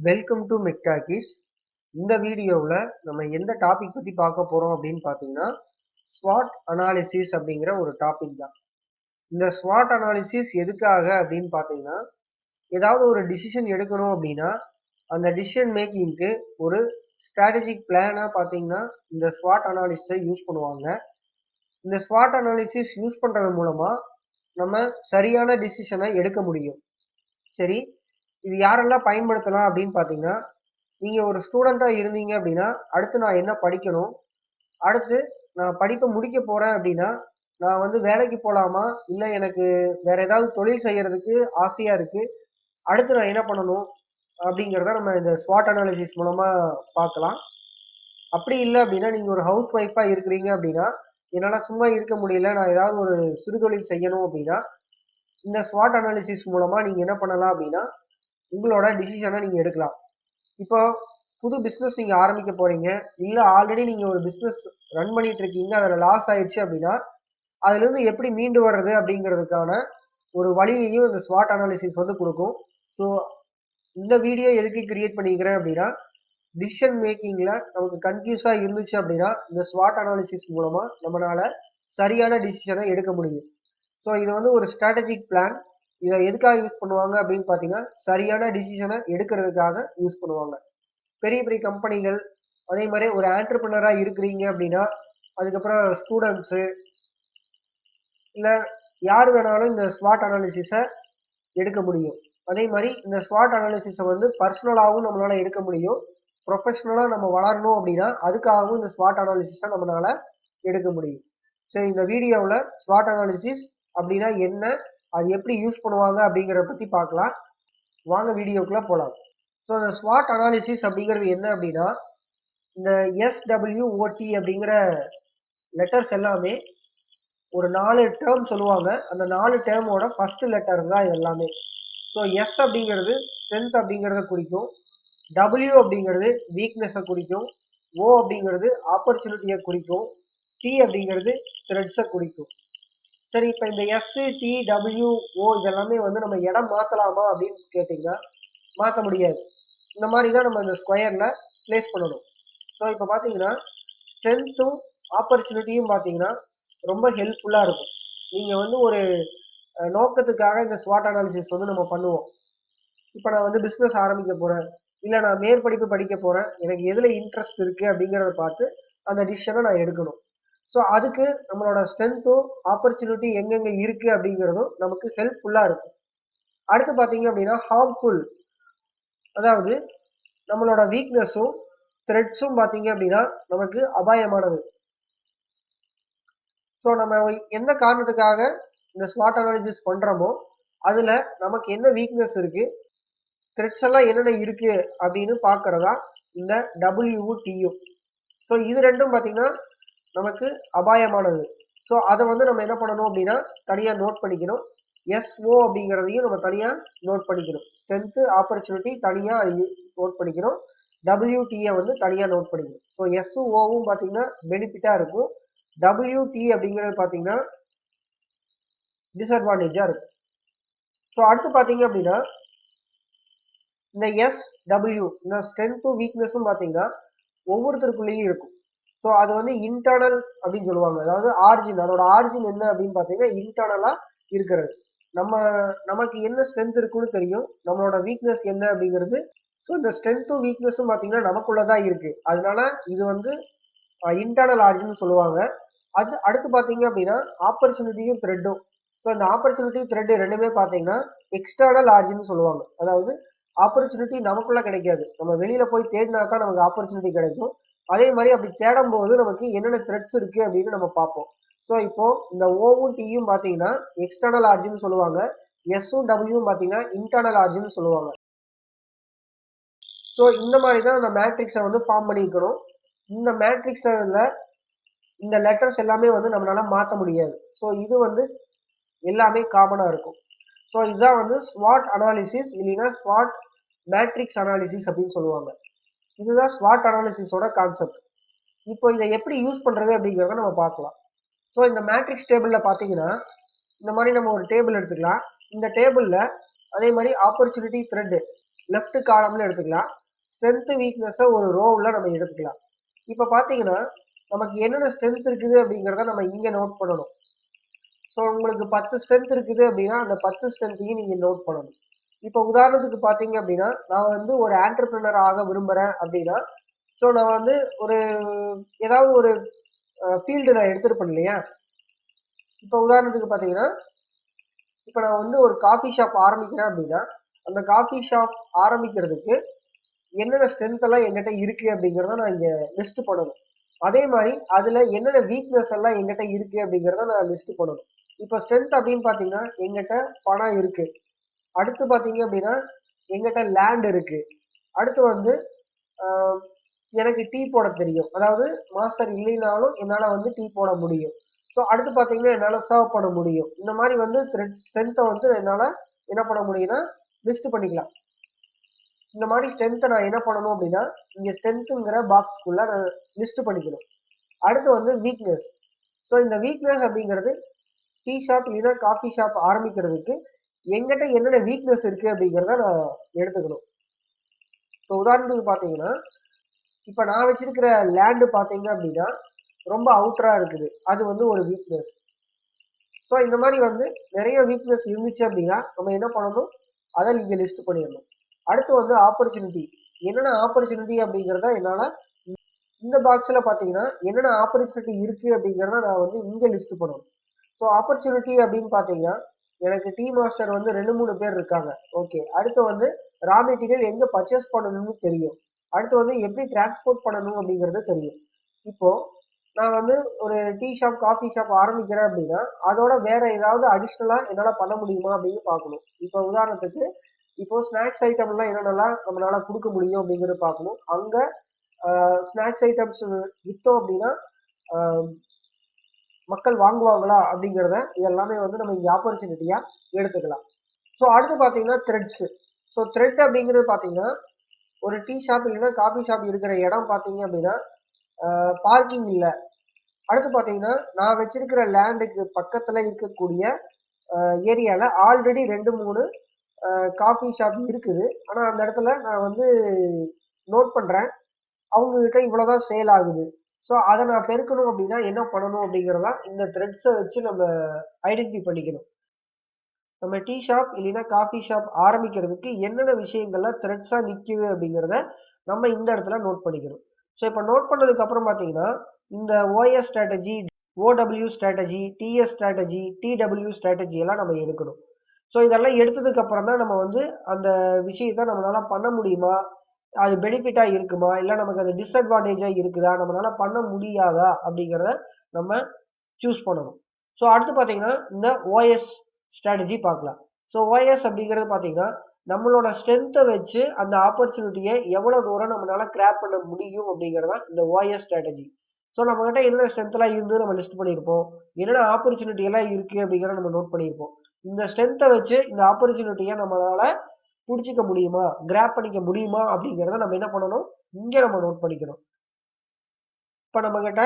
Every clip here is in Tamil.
Welcome to மெக்டாக்கிஸ். இந்த வீடியோவில் நம்ம எந்த டாபிக் பற்றி பார்க்க போகிறோம் அப்படின்னு பார்த்தீங்கன்னா ஸ்வாட் அனாலிசிஸ் அப்படிங்கிற ஒரு டாபிக் தான். இந்த ஸ்வாட் அனாலிசிஸ் எதுக்காக அப்படின்னு பார்த்தீங்கன்னா, ஏதாவது ஒரு டிசிஷன் எடுக்கணும் அப்படின்னா அந்த டிசிஷன் மேக்கிங்க்கு ஒரு ஸ்ட்ராட்டஜிக் பிளானாக பார்த்தீங்கன்னா இந்த ஸ்வாட் அனாலிசிஸை யூஸ் பண்ணுவாங்க. இந்த ஸ்வாட் அனாலிசிஸ் யூஸ் பண்ணுறது மூலமாக நம்ம சரியான டிசிஷனை எடுக்க முடியும். சரி, இது யாரெல்லாம் பயன்படுத்தலாம் அப்படின்னு பார்த்தீங்கன்னா, நீங்கள் ஒரு ஸ்டூடெண்ட்டாக இருந்தீங்க அப்படின்னா அடுத்து நான் என்ன படிக்கணும், அடுத்து நான் படிப்பை முடிக்க போகிறேன் அப்படின்னா நான் வந்து வேலைக்கு போகலாமா, இல்லை எனக்கு வேற ஏதாவது தொழில் செய்யறதுக்கு ஆசையாக இருக்குது, அடுத்து நான் என்ன பண்ணணும் அப்படிங்கிறத நம்ம இந்த ஸ்வாட் அனாலிசிஸ் மூலமாக பார்க்கலாம். அப்படி இல்லை அப்படின்னா நீங்கள் ஒரு ஹவுஸ் ஒய்ஃபாக இருக்கிறீங்க அப்படின்னா, என்னால் சும்மா இருக்க முடியல, நான் ஏதாவது ஒரு சிறுதொழில் செய்யணும் அப்படின்னா இந்த ஸ்வாட் அனாலிசிஸ் மூலமாக நீங்கள் என்ன பண்ணலாம் அப்படின்னா உங்களோட டிசிஷனை நீங்கள் எடுக்கலாம். இப்போ புது பிஸ்னஸ் நீங்கள் ஆரம்பிக்க போகிறீங்க, இல்லை ஆல்ரெடி நீங்கள் ஒரு பிஸ்னஸ் ரன் பண்ணிட்டு இருக்கீங்க, அதில் லாஸ் ஆயிடுச்சு அப்படின்னா அதுலேருந்து எப்படி மீண்டு வர்றது அப்படிங்கிறதுக்கான ஒரு வழியையும் இந்த ஸ்வாட் அனாலிசிஸ் வந்து கொடுக்கும். ஸோ இந்த வீடியோ எதுக்கு கிரியேட் பண்ணிக்கிறேன் அப்படின்னா, டிசிஷன் மேக்கிங்கில் நமக்கு கன்ஃபியூஸாக இருந்துச்சு அப்படின்னா இந்த ஸ்வாட் அனாலிசிஸ் மூலமாக நம்மளால் சரியான டிசிஷனை எடுக்க முடியும். ஸோ இது வந்து ஒரு ஸ்ட்ராட்டஜிக் பிளான். இதை எதுக்காக யூஸ் பண்ணுவாங்க அப்படின்னு பார்த்தீங்கன்னா, சரியான டிசிஷனை எடுக்கிறதுக்காக யூஸ் பண்ணுவாங்க. பெரிய பெரிய கம்பெனிகள், அதே மாதிரி ஒரு ஆண்டர்பிரினராக இருக்கிறீங்க அப்படின்னா, அதுக்கப்புறம் ஸ்டூடெண்ட்ஸு, இல்லை யார் வேணாலும் இந்த ஸ்வாட் அனாலிசிஸை எடுக்க முடியும். அதே மாதிரி இந்த ஸ்வாட் அனாலிசிஸை வந்து பர்சனலாகவும் நம்மளால் எடுக்க முடியும். ப்ரொஃபஷ்னலாக நம்ம வளரணும் அப்படின்னா அதுக்காகவும் இந்த ஸ்வாட் அனாலிசிஸை நம்மளால் எடுக்க முடியும். சரி, இந்த வீடியோவில் ஸ்வாட் அனாலிசிஸ் அப்படின்னா என்ன, அது எப்படி யூஸ் பண்ணுவாங்க அப்படிங்கிறத பற்றி பார்க்கலாம். வாங்க வீடியோக்குள்ளே போகலாம். ஸோ இந்த ஸ்வாட் அனாலிசிஸ் அப்படிங்கிறது என்ன அப்படின்னா, இந்த SWOT அப்படிங்கிற லெட்டர்ஸ் எல்லாமே ஒரு 4 டேர்ம் சொல்லுவாங்க. அந்த 4 டேர்மோட ஃபர்ஸ்ட் லெட்டர் தான் இது எல்லாமே. ஸோ எஸ் அப்படிங்கிறது ஸ்ட்ரென்த் அப்படிங்கிறத குறிக்கும், W அப்படிங்கிறது வீக்னஸை குறிக்கும், O அப்படிங்கிறது ஆப்பர்ச்சுனிட்டியை குறிக்கும், T அப்படிங்கிறது த்ரெட்ஸை குறிக்கும். சரி, இப்போ இந்த STWO இதெல்லாமே வந்து நம்ம இடம் மாற்றலாமா அப்படின்னு கேட்டிங்கன்னா மாற்ற முடியாது. இந்த மாதிரி தான் நம்ம இந்த ஸ்கொயரில் ப்ளேஸ் பண்ணணும். ஸோ இப்போ பார்த்தீங்கன்னா ஸ்ட்ரென்த்தும் ஆப்பர்ச்சுனிட்டியும் பார்த்தீங்கன்னா ரொம்ப ஹெல்ப்ஃபுல்லாக இருக்கும். நீங்கள் வந்து ஒரு நோக்கத்துக்காக இந்த ஸ்வாட் அனாலிசிஸ் வந்து நம்ம பண்ணுவோம். இப்போ நான் வந்து பிஸ்னஸ் ஆரம்பிக்க போகிறேன், இல்லை நான் மேற்படிப்பு படிக்க போகிறேன், எனக்கு எதில் இன்ட்ரெஸ்ட் இருக்குது அப்படிங்கிறத பார்த்து அந்த டிசிஷனை நான் எடுக்கணும். ஸோ அதுக்கு நம்மளோட ஸ்ட்ரென்த்தும் ஆப்பர்ச்சுனிட்டி எங்கெங்கே இருக்குது அப்படிங்கிறதும் நமக்கு ஹெல்ப்ஃபுல்லாக இருக்கும். அடுத்து பார்த்தீங்க அப்படின்னா ஹார்ம்ஃபுல், அதாவது நம்மளோட வீக்னஸும் த்ரெட்ஸும் பார்த்தீங்க அப்படின்னா நமக்கு அபாயமானது. ஸோ நம்ம எந்த காரணத்துக்காக இந்த ஸ்வாட் அனாலிசிஸ் பண்ணுறோமோ அதில் நமக்கு என்ன வீக்னஸ் இருக்குது, த்ரெட்ஸ் எல்லாம் என்னென்ன இருக்குது அப்படின்னு பார்க்குறதா இந்த WTO. ஸோ இது ரெண்டும் பார்த்தீங்கன்னா நமக்கு அபாயமானது. ஸோ அதை வந்து நம்ம என்ன பண்ணணும் அப்படின்னா தனியாக நோட் பண்ணிக்கணும். SO அப்படிங்கிறதையும் நம்ம தனியாக நோட் பண்ணிக்கணும். ஸ்ட்ரென்த்து ஆப்பர்ச்சுனிட்டி தனியாக நோட் பண்ணிக்கணும், WTயை வந்து தனியாக நோட் பண்ணிக்கணும். ஸோ SOவும் பார்த்தீங்கன்னா பெனிஃபிட்டாக இருக்கும், WT அப்படிங்கிறது பார்த்தீங்கன்னா டிஸ்அட்வான்டேஜாக இருக்கும். ஸோ அடுத்து பார்த்தீங்க அப்படின்னா இந்த SW, இந்த ஸ்ட்ரென்த்தும் வீக்னஸும் பார்த்தீங்கன்னா ஒவ்வொருத்தருக்குள்ளேயும் இருக்கும். ஸோ அது வந்து இன்டர்னல் அப்படின்னு சொல்லுவாங்க. அதாவது ஆரிஜின், அதோட ஆரிஜின் என்ன அப்படின்னு பார்த்தீங்கன்னா இன்டர்னலாக இருக்கிறது. நமக்கு என்ன ஸ்ட்ரென்த் இருக்குன்னு தெரியும், நம்மளோட வீக்னஸ் என்ன அப்படிங்கிறது. ஸோ இந்த ஸ்ட்ரென்த்தும் வீக்னஸும் பார்த்தீங்கன்னா நமக்குள்ளதான் இருக்கு. அதனால இது வந்து இன்டர்னல் ஆரிஜின் சொல்லுவாங்க. அது அடுத்து பார்த்தீங்க அப்படின்னா ஆப்பர்ச்சுனிட்டியும் த்ரெட்டும். ஸோ இந்த ஆப்பர்ச்சுனிட்டி த்ரெட் ரெண்டுமே பார்த்தீங்கன்னா எக்ஸ்டர்னல் ஆரிஜின் சொல்லுவாங்க. அதாவது ஆப்பர்ச்சுனிட்டி நமக்குள்ள கிடைக்காது, நம்ம வெளியில போய் தேடினா தான் நமக்கு ஆப்பர்ச்சுனிட்டி கிடைக்கும். அதே மாதிரி அப்படி தேடும் போது நமக்கு என்னென்ன த்ரெட்ஸ் இருக்கு அப்படின்னு நம்ம பார்ப்போம். ஸோ இப்போ இந்த ஓவும் டியும் பார்த்தீங்கன்னா எக்ஸ்டர்னல் ஆரிஜின் சொல்லுவாங்க, எஸ்ஸும் டபிள்யூவும் பார்த்தீங்கன்னா இன்டர்னல் ஆரிஜின் சொல்லுவாங்க. ஸோ இந்த மாதிரி தான் அந்த மேட்ரிக்ஸை வந்து ஃபார்ம் பண்ணிக்கணும். இந்த மேட்ரிக்ஸில் இந்த லெட்டர்ஸ் எல்லாமே வந்து நம்மளால மாற்ற முடியாது. ஸோ இது வந்து எல்லாமே காமனாக இருக்கும். ஸோ இதுதான் வந்து ஸ்வாட் அனாலிசிஸ், இல்லைன்னா ஸ்வாட் மேட்ரிக்ஸ் அனாலிசிஸ் அப்படின்னு சொல்லுவாங்க. இதுதான் ஸ்வாட் அனாலிசிஸோட கான்செப்ட். இப்போ இதை எப்படி யூஸ் பண்ணுறது அப்படிங்கிறத நம்ம பார்க்கலாம். ஸோ இந்த மேட்ரிக்ஸ் டேபிளில் பார்த்தீங்கன்னா இந்த மாதிரி நம்ம ஒரு டேபிள் எடுத்துக்கலாம். இந்த டேபிளில் அதே மாதிரி ஆப்பர்ச்சுனிட்டி த்ரெட், லெஃப்ட் காலம்ல எடுத்துக்கலாம். ஸ்ட்ரென்த் வீக்னஸ் ஒரு ரோவ்ல நம்ம எடுத்துக்கலாம். இப்போ பார்த்தீங்கன்னா நமக்கு என்னென்ன ஸ்ட்ரென்த் இருக்குது அப்படிங்கிறத நம்ம இங்கே நோட் பண்ணணும். ஸோ உங்களுக்கு 10 ஸ்ட்ரென்த் இருக்குது அப்படின்னா அந்த 10 ஸ்ட்ரென்த்தையும் நீங்கள் நோட் பண்ணணும். இப்போ உதாரணத்துக்கு பார்த்தீங்க அப்படின்னா நான் வந்து ஒரு ஆண்டர்பிரினர் ஆக விரும்புகிறேன் அப்படின்னா ஸோ நான் வந்து ஒரு ஏதாவது ஒரு ஃபீல்டு நான் எடுத்துருப்பேன் இல்லையா. இப்போ உதாரணத்துக்கு பார்த்தீங்கன்னா இப்போ நான் வந்து ஒரு காஃபி ஷாப் ஆரம்பிக்கிறேன் அப்படின்னா அந்த காஃபி ஷாப் ஆரம்பிக்கிறதுக்கு என்னென்ன ஸ்ட்ரென்த் எல்லாம் எங்கிட்ட இருக்கு அப்படிங்கிறத நான் இங்கே லிஸ்ட் பண்ணணும். அதே மாதிரி அதில் என்னென்ன வீக்னஸ் எல்லாம் எங்கிட்ட இருக்கு அப்படிங்கிறத நான் லிஸ்ட் பண்ணணும். இப்போ ஸ்ட்ரென்த் அப்படின்னு பார்த்தீங்கன்னா எங்கிட்ட பணம் இருக்கு. அடுத்து பார்த்தீங்க அப்படின்னா எங்கிட்ட லேண்ட் இருக்கு. அடுத்து வந்து எனக்கு டீ போட தெரியும். அதாவது மாஸ்டர் இல்லைனாலும் என்னால் வந்து டீ போட முடியும். ஸோ அடுத்து பார்த்தீங்கன்னா என்னால் சர்வ் பண்ண முடியும். இந்த மாதிரி வந்து ஸ்ட்ரென்த்தை வந்து என்னால் என்ன பண்ண முடியும்னா லிஸ்ட் பண்ணிக்கலாம். இந்த மாதிரி ஸ்ட்ரென்த்தை நான் என்ன பண்ணணும் அப்படின்னா இங்கே ஸ்ட்ரென்த்துங்கிற பாக்ஸ்க்குள்ள நான் லிஸ்ட் பண்ணிக்கணும். அடுத்து வந்து வீக்னஸ். ஸோ இந்த வீக்னஸ் அப்படிங்கிறது டீ ஷாப் இல்லைன்னா காஃபி ஷாப் ஆரம்பிக்கிறதுக்கு எங்கிட்ட என்னென்ன வீக்னஸ் இருக்கு அப்படிங்கிறத நான் எடுத்துக்கணும். இப்போ உதாரணத்துக்கு பார்த்தீங்கன்னா இப்போ நான் வச்சிருக்கிற லேண்டு பார்த்தீங்க அப்படின்னா ரொம்ப அவுட்டராக இருக்குது. அது வந்து ஒரு வீக்னஸ். ஸோ இந்த மாதிரி வந்து நிறைய வீக்னஸ் இருந்துச்சு அப்படின்னா நம்ம என்ன பண்ணணும் அதை இங்கே லிஸ்ட் பண்ணிடணும். அடுத்து வந்து ஆப்பர்ச்சுனிட்டி. என்னென்ன ஆப்பர்ச்சுனிட்டி அப்படிங்கிறத என்னால் இந்த பாக்ஸில் பார்த்தீங்கன்னா என்னென்ன ஆப்பர்ச்சுனிட்டி இருக்குது அப்படிங்கிறத நான் வந்து இங்கே லிஸ்ட் பண்ணணும். ஸோ ஆப்பர்ச்சுனிட்டி அப்படின்னு பார்த்தீங்கன்னா எனக்கு டீ மாஸ்டர் வந்து 2-3 பேர் இருக்காங்க. ஓகே. அடுத்து வந்து ரா மெட்டீரியல் எங்கே பர்ச்சேஸ் பண்ணணும்னு தெரியும். அடுத்து வந்து எப்படி டிரான்ஸ்போர்ட் பண்ணணும் அப்படிங்கிறது தெரியும். இப்போ நான் வந்து ஒரு டீ ஷாப் காஃபி ஷாப் ஆரம்பிக்கிறேன் அப்படின்னா அதோட வேற ஏதாவது அடிஷ்னலாக என்னால் பண்ண முடியுமா அப்படின்னு பார்க்கணும். இப்போ உதாரணத்துக்கு இப்போ ஸ்நாக்ஸ் ஐட்டம்லாம் என்னென்னலாம் நம்மளால கொடுக்க முடியும் அப்படிங்கிறது பார்க்கணும். அங்கே ஸ்நாக்ஸ் ஐட்டம்ஸ் விற்றோம் அப்படின்னா மக்கள் வாங்குவாங்களா அப்படிங்கிறத இதெல்லாமே வந்து நம்ம இங்கே ஆப்பர்ச்சுனிட்டியாக எடுத்துக்கலாம். ஸோ அடுத்து பார்த்தீங்கன்னா த்ரெட்ஸு. ஸோ த்ரெட் அப்படிங்கிறது பார்த்தீங்கன்னா ஒரு டீ ஷாப் இல்லைன்னா காஃபி ஷாப் இருக்கிற இடம் பார்த்தீங்க அப்படின்னா பார்க்கிங் இல்லை. அடுத்து பார்த்தீங்கன்னா நான் வச்சிருக்கிற லேண்டுக்கு பக்கத்தில் இருக்கக்கூடிய ஏரியாவில் ஆல்ரெடி 2-3 காஃபி ஷாப் இருக்குது. ஆனால் அந்த இடத்துல நான் வந்து நோட் பண்ணுறேன் அவங்கக்கிட்ட இவ்வளோதான் சேல் ஆகுது. ஸோ அதை நான் பெருக்கணும் அப்படின்னா என்ன பண்ணணும் அப்படிங்கிறதா இந்த த்ரெட்ஸை வச்சு நம்ம ஐடென்டிஃபை பண்ணிக்கணும். நம்ம டீ ஷாப் இல்லைன்னா காஃபி ஷாப் ஆரம்பிக்கிறதுக்கு என்னென்ன விஷயங்கள்லாம் த்ரெட்ஸாக நிற்கிது அப்படிங்கிறத நம்ம இந்த இடத்துல நோட் பண்ணிக்கணும். ஸோ இப்போ நோட் பண்ணதுக்கு அப்புறம் பார்த்தீங்கன்னா இந்த O S strategy, O W strategy, T S strategy, T W strategy எல்லாம் நம்ம எடுக்கணும். ஸோ இதெல்லாம் எடுத்ததுக்கு அப்புறம் தான் நம்ம வந்து அந்த விஷயத்த நம்மளால பண்ண முடியுமா, அது பெனிஃபிட்டாக இருக்குமா, இல்லை நமக்கு அது டிஸ்அட்வான்டேஜாக இருக்குதா, நம்மளால பண்ண முடியாதா அப்படிங்கிறத நம்ம சூஸ் பண்ணணும். ஸோ அடுத்து பார்த்தீங்கன்னா இந்த ஓஎஸ் ஸ்ட்ராட்டஜி பார்க்கலாம். ஸோ ஓஎஸ் அப்படிங்கிறது பார்த்தீங்கன்னா நம்மளோட ஸ்ட்ரென்த்தை வச்சு அந்த ஆப்பர்ச்சுனிட்டியை எவ்வளோ தூரம் நம்மளால கிராப் பண்ண முடியும் அப்படிங்கிறதா இந்த ஓஎஸ் ஸ்ட்ராட்டஜி. ஸோ நம்மகிட்ட என்னென்ன ஸ்ட்ரென்த்லாம் இருந்து நம்ம லிஸ்ட் பண்ணியிருப்போம், என்னென்ன ஆப்பர்ச்சுனிட்டி எல்லாம் இருக்கு அப்படிங்கிறத நம்ம நோட் பண்ணியிருப்போம். இந்த ஸ்ட்ரென்த்தை வச்சு இந்த ஆப்பர்ச்சுனிட்டியை நம்மளால பிடிச்சிக்க முடியுமா, கிராப் பண்ணிக்க முடியுமா அப்படிங்கிறத நம்ம என்ன பண்ணணும், இங்கே நம்ம நோட் பண்ணிக்கணும். இப்போ நம்ம கிட்ட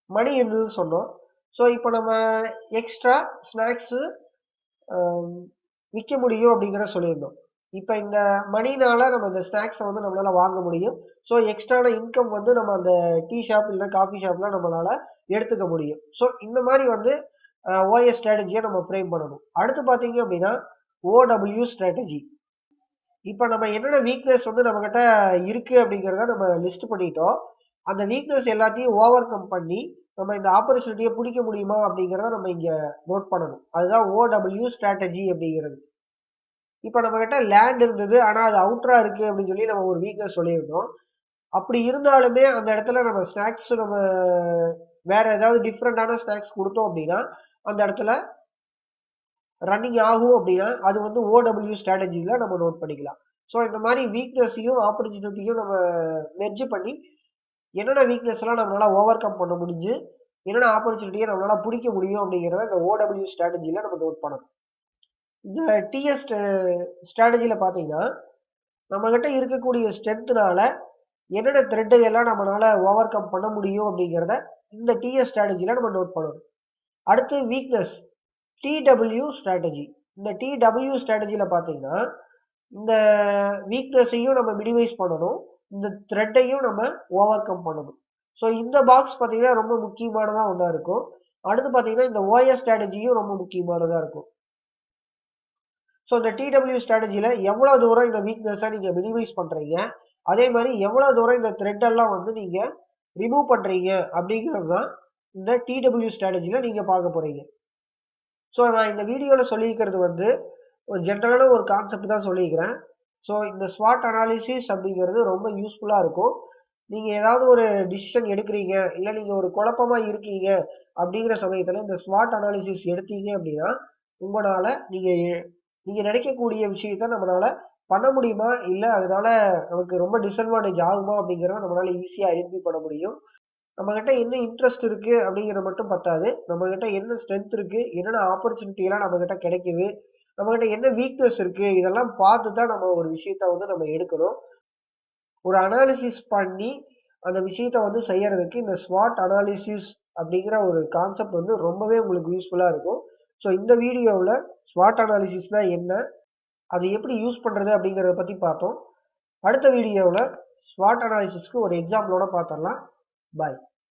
மணி இருந்ததுன்னு சொன்னோம். ஸோ இப்போ நம்ம எக்ஸ்ட்ரா ஸ்நாக்ஸு விற்க முடியும் அப்படிங்கிற சொல்லியிருந்தோம். இப்போ இந்த மணினால நம்ம இந்த ஸ்நாக்ஸை வந்து நம்மளால வாங்க முடியும். ஸோ எக்ஸ்ட்ரான இன்கம் வந்து நம்ம அந்த டீ ஷாப் இல்லைன்னா காஃபி ஷாப்ல நம்மளால எடுத்துக்க முடியும். ஸோ இந்த மாதிரி வந்து ஓஎஸ் ஸ்ட்ராட்டஜியை நம்ம ஃப்ரேம் பண்ணணும். அடுத்து பார்த்தீங்க அப்படின்னா ஓடபிள்யூ ஸ்ட்ராட்டஜி. இப்போ நம்ம என்னென்ன வீக்னஸ் வந்து நம்மகிட்ட இருக்கு அப்படிங்கிறத நம்ம லிஸ்ட் பண்ணிட்டோம். அந்த வீக்னஸ் எல்லாத்தையும் ஓவர் கம் பண்ணி நம்ம இந்த ஆப்பர்ச்சுனிட்டியை பிடிக்க முடியுமா அப்படிங்கிறத நம்ம இங்கே நோட் பண்ணணும். அதுதான் ஓடபிள்யூ ஸ்ட்ராட்டஜி அப்படிங்கிறது. இப்போ நம்ம கிட்ட லேண்ட் இருந்தது ஆனால் அது அவுட்டரா இருக்கு அப்படின்னு சொல்லி நம்ம ஒரு வீக்னஸ் சொல்லியிருந்தோம். அப்படி இருந்தாலுமே அந்த இடத்துல நம்ம ஸ்நாக்ஸ் நம்ம வேற ஏதாவது டிஃப்ரெண்டான ஸ்நாக்ஸ் கொடுத்தோம் அப்படின்னா அந்த இடத்துல ரன்னிங் ஆகும் அப்படின்னா அது வந்து ஓடபிள்யூ ஸ்ட்ராட்டஜியில் நம்ம நோட் பண்ணிக்கலாம். ஸோ இந்த மாதிரி வீக்னஸையும் ஆப்பர்ச்சுனிட்டியும் நம்ம மெர்ஜ் பண்ணி என்னென்ன வீக்னஸ் எல்லாம் நம்மளால ஓவர் கம் பண்ண முடிஞ்சு என்னென்ன ஆப்பர்ச்சுனிட்டியை நம்மளால பிடிக்க முடியும் அப்படிங்கிறத இந்த ஓடபிள்யூ ஸ்ட்ராட்டஜியில் நம்ம நோட் பண்ணணும். இந்த டிஎஸ் ஸ்ட்ராட்டஜியில் பார்த்தீங்கன்னா நம்மகிட்ட இருக்கக்கூடிய ஸ்ட்ரென்த்னால என்னென்ன த்ரெட்டை எல்லாம் நம்மளால ஓவர் கம் பண்ண முடியும் அப்படிங்கிறத இந்த டிஎஸ் ஸ்ட்ராட்டஜியில் நம்ம நோட் பண்ணணும். அடுத்து வீக்னஸ் டிடபிள்யூ ஸ்ட்ராட்டஜி. இந்த டிடபிள்யூ ஸ்ட்ராட்டஜியில் பார்த்தீங்கன்னா இந்த வீக்னஸையும் நம்ம மினிமைஸ் பண்ணணும், இந்த த்ரெட்டையும் நம்ம ஓவர் கம் பண்ணணும். ஸோ இந்த பாக்ஸ் பார்த்தீங்கன்னா ரொம்ப முக்கியமானதாக ஒன்றா இருக்கும். அடுத்து பார்த்தீங்கன்னா இந்த ஓஎஸ் ஸ்ட்ராட்டஜியும் ரொம்ப முக்கியமானதாக இருக்கும். ஸோ இந்த டிடபிள்யூ ஸ்ட்ராட்டஜியில் எவ்வளோ தூரம் இந்த வீக்னஸை நீங்கள் மினிமைஸ் பண்ணுறீங்க, அதே மாதிரி எவ்வளோ தூரம் இந்த த்ரெட் எல்லாம் வந்து நீங்கள் ரிமூவ் பண்ணுறீங்க அப்படிங்கிறது தான் இந்த டிடபிள்யூ ஸ்ட்ராட்டஜியில் நீங்கள் பார்க்க போகிறீங்க. ஸோ நான் இந்த வீடியோவில் சொல்லியிருக்கிறது வந்து ஒரு ஜென்ரலான ஒரு கான்செப்ட் தான் சொல்லியிருக்கிறேன். ஸோ இந்த ஸ்வாட் அனாலிசிஸ் அப்படிங்கிறது ரொம்ப யூஸ்ஃபுல்லாக இருக்கும். நீங்கள் ஏதாவது ஒரு டிசிஷன் எடுக்கிறீங்க, இல்லை நீங்கள் ஒரு குழப்பமாக இருக்கீங்க அப்படிங்கிற சமயத்தில் இந்த ஸ்வாட் அனாலிசிஸ் எடுத்தீங்க அப்படின்னா உங்களால் நீங்கள் நினைக்கக்கூடிய விஷயத்த நம்மளால பண்ண முடியுமா, இல்லை அதனால நமக்கு ரொம்ப டிஸ்அட்வான்டேஜ் ஆகுமா அப்படிங்கிறத நம்மளால ஈஸியாக ஐடென்டிஃபை பண்ண முடியும். நம்மகிட்ட என்ன இன்ட்ரெஸ்ட் இருக்கு அப்படிங்கிறது மட்டும் பத்தாது, நம்மகிட்ட என்ன ஸ்ட்ரென்த் இருக்கு, என்னென்ன ஆப்பர்ச்சுனிட்டி எல்லாம் நம்மகிட்ட கிடைக்குது, நம்மகிட்ட என்ன வீக்னஸ் இருக்கு, இதெல்லாம் பார்த்து தான் நம்ம ஒரு விஷயத்த வந்து நம்ம எடுக்கணும். ஒரு அனாலிசிஸ் பண்ணி அந்த விஷயத்த வந்து செய்யறதுக்கு இந்த ஸ்வாட் அனாலிசிஸ் அப்படிங்கிற ஒரு கான்செப்ட் வந்து ரொம்பவே உங்களுக்கு யூஸ்ஃபுல்லா இருக்கும். ஸோ இந்த வீடியோவில் ஸ்வாட் அனாலிசிஸ்னா என்ன, அதை எப்படி யூஸ் பண்றது அப்படிங்கிறத பத்தி பார்த்தோம். அடுத்த வீடியோவில் ஸ்வாட் அனாலிசிஸ்க்கு ஒரு எக்ஸாம்பிளோட பார்த்துடலாம். பாய்.